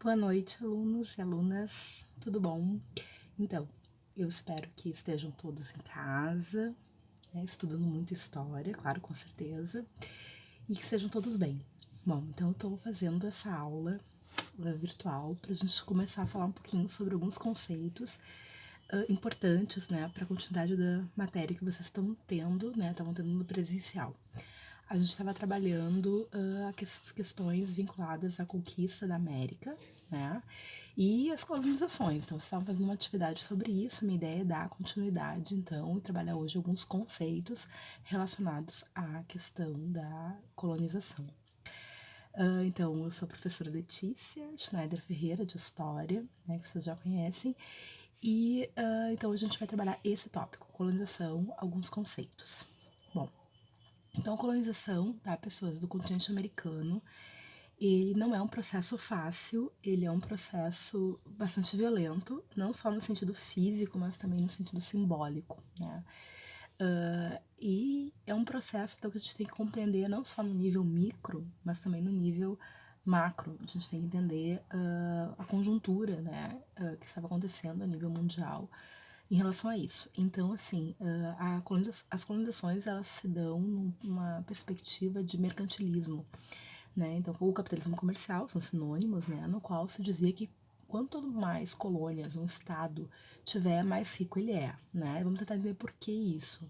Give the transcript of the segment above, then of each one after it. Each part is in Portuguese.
Boa noite, alunos e alunas, tudo bom? Então, eu espero que estejam todos em casa, né, estudando muito história, claro, com certeza, e que sejam todos bem. Bom, então eu estou fazendo essa aula virtual para a gente começar a falar um pouquinho sobre alguns conceitos importantes, né, para a continuidade da matéria que vocês estão tendo, né, estavam tendo no presencial. A gente estava trabalhando essas questões vinculadas à conquista da América, né? E as colonizações. Então, vocês estavam fazendo uma atividade sobre isso. Minha ideia é dar continuidade, então, e trabalhar hoje alguns conceitos relacionados à questão da colonização. Então, eu sou a professora Letícia Schneider Ferreira, de História, né, que vocês já conhecem. E então a gente vai trabalhar esse tópico, colonização, alguns conceitos. Bom, então, a colonização, tá, pessoas do continente americano, ele não é um processo fácil, ele é um processo bastante violento, não só no sentido físico, mas também no sentido simbólico, né? E é um processo então, que a gente tem que compreender não só no nível micro, mas também no nível macro. A gente tem que entender a conjuntura, né, que estava acontecendo a nível mundial em relação a isso. Então, assim, as colonizações elas se dão numa perspectiva de mercantilismo, né? Então, o capitalismo comercial são sinônimos, né? No qual se dizia que quanto mais colônias um estado tiver, mais rico ele é, né? Vamos tentar entender por que isso.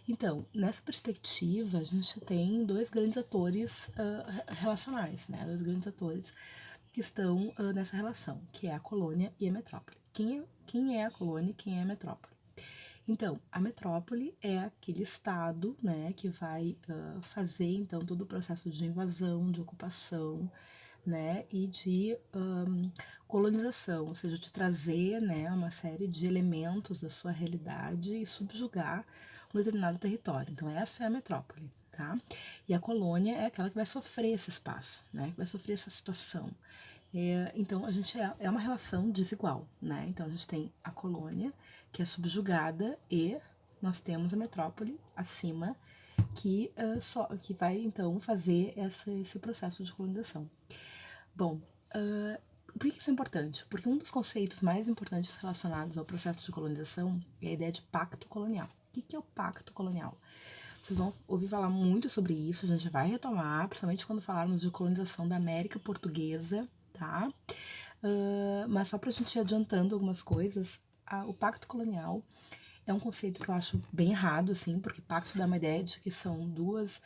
Então, nessa perspectiva, a gente tem dois grandes atores relacionais, né? Dois grandes atores que estão nessa relação, que é a colônia e a metrópole. Quem é a colônia e quem é a metrópole? Então, a metrópole é aquele estado, né, que vai fazer então todo o processo de invasão, de ocupação, né, e de colonização, ou seja, de trazer, né, uma série de elementos da sua realidade e subjugar um determinado território. Então, essa é a metrópole, tá? E a colônia é aquela que vai sofrer esse espaço, né, que vai sofrer essa situação. Então, a gente é uma relação desigual, né? Então, a gente tem a colônia, que é subjugada, e nós temos a metrópole acima, que vai, então, fazer esse processo de colonização. Bom, por que isso é importante? Porque um dos conceitos mais importantes relacionados ao processo de colonização é a ideia de pacto colonial. O que é o pacto colonial? Vocês vão ouvir falar muito sobre isso, a gente vai retomar, principalmente quando falarmos de colonização da América Portuguesa, tá? Mas só pra gente ir adiantando algumas coisas, o pacto colonial é um conceito que eu acho bem errado, assim, porque pacto dá uma ideia de que são dois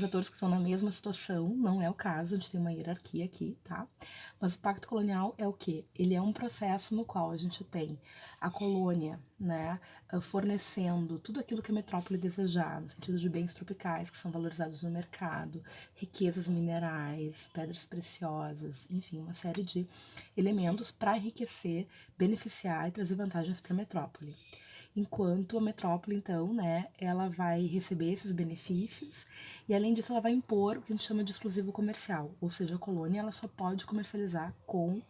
atores que estão na mesma situação, não é o caso, a gente tem uma hierarquia aqui, tá? Mas o pacto colonial é o quê? Ele é um processo no qual a gente tem a colônia, né, fornecendo tudo aquilo que a metrópole desejar, no sentido de bens tropicais que são valorizados no mercado, riquezas minerais, pedras preciosas, enfim, uma série de elementos para enriquecer, beneficiar e trazer vantagens para a metrópole. Enquanto a metrópole, então, né, ela vai receber esses benefícios e, além disso, ela vai impor o que a gente chama de exclusivo comercial, ou seja, a colônia ela só pode comercializar com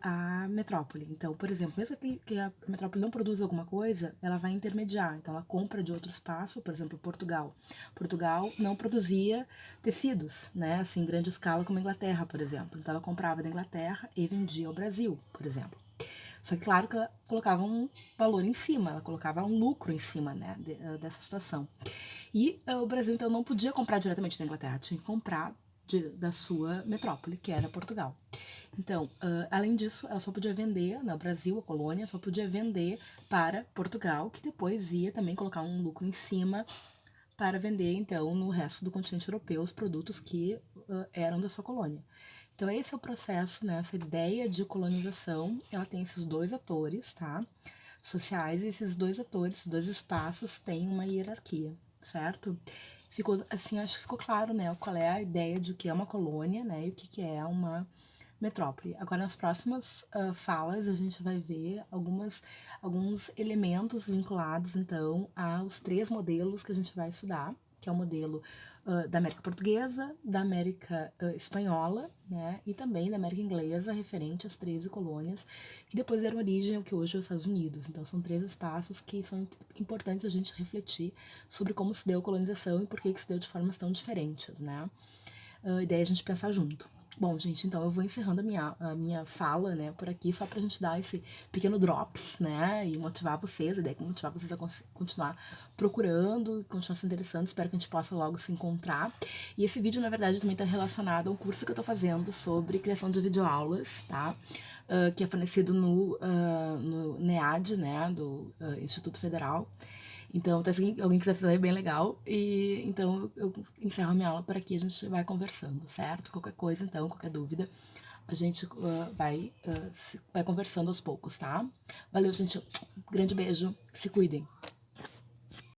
a metrópole. Então, por exemplo, mesmo que a metrópole não produza alguma coisa, ela vai intermediar. Então, ela compra de outro espaço, por exemplo, Portugal. Portugal não produzia tecidos, né, assim, em grande escala como a Inglaterra, por exemplo. Então, ela comprava da Inglaterra e vendia ao Brasil, por exemplo. Só que, claro, que ela colocava um valor em cima, ela colocava um lucro em cima, né, dessa situação. E o Brasil, então, não podia comprar diretamente da Inglaterra, tinha que comprar da sua metrópole, que era Portugal. Então, além disso, ela só podia vender, no Brasil, a colônia, só podia vender para Portugal, que depois ia também colocar um lucro em cima para vender, então, no resto do continente europeu os produtos que eram da sua colônia. Então, esse é o processo, né? Essa ideia de colonização, ela tem esses dois atores, tá? Sociais, e esses dois atores, esses dois espaços têm uma hierarquia, certo? Ficou, assim, acho que ficou claro, né? Qual é a ideia de o que é uma colônia, né? E o que é uma metrópole. Agora, nas próximas falas, a gente vai ver alguns elementos vinculados, então, aos três modelos que a gente vai estudar, que é o modelo da América Portuguesa, da América Espanhola, né, e também da América Inglesa, referente às 13 colônias, que depois deram origem ao que hoje é os Estados Unidos. Então, são três espaços que são importantes a gente refletir sobre como se deu a colonização e por que se deu de formas tão diferentes, né? A ideia é a gente pensar junto. Bom, gente, então eu vou encerrando a minha fala, né, por aqui, só pra gente dar esse pequeno drops, né, e motivar vocês, a ideia é que motivar vocês a continuar procurando, continuar se interessando, espero que a gente possa logo se encontrar. E esse vídeo, na verdade, também tá relacionado a um curso que eu tô fazendo sobre criação de videoaulas, tá? Que é fornecido no NEAD, né, do Instituto Federal. Então, tá, se alguém quiser fazer, é bem legal. E então eu encerro a minha aula por aqui, a gente vai conversando, certo? Qualquer coisa, então, qualquer dúvida, a gente vai conversando aos poucos, tá? Valeu, gente. Grande beijo. Se cuidem.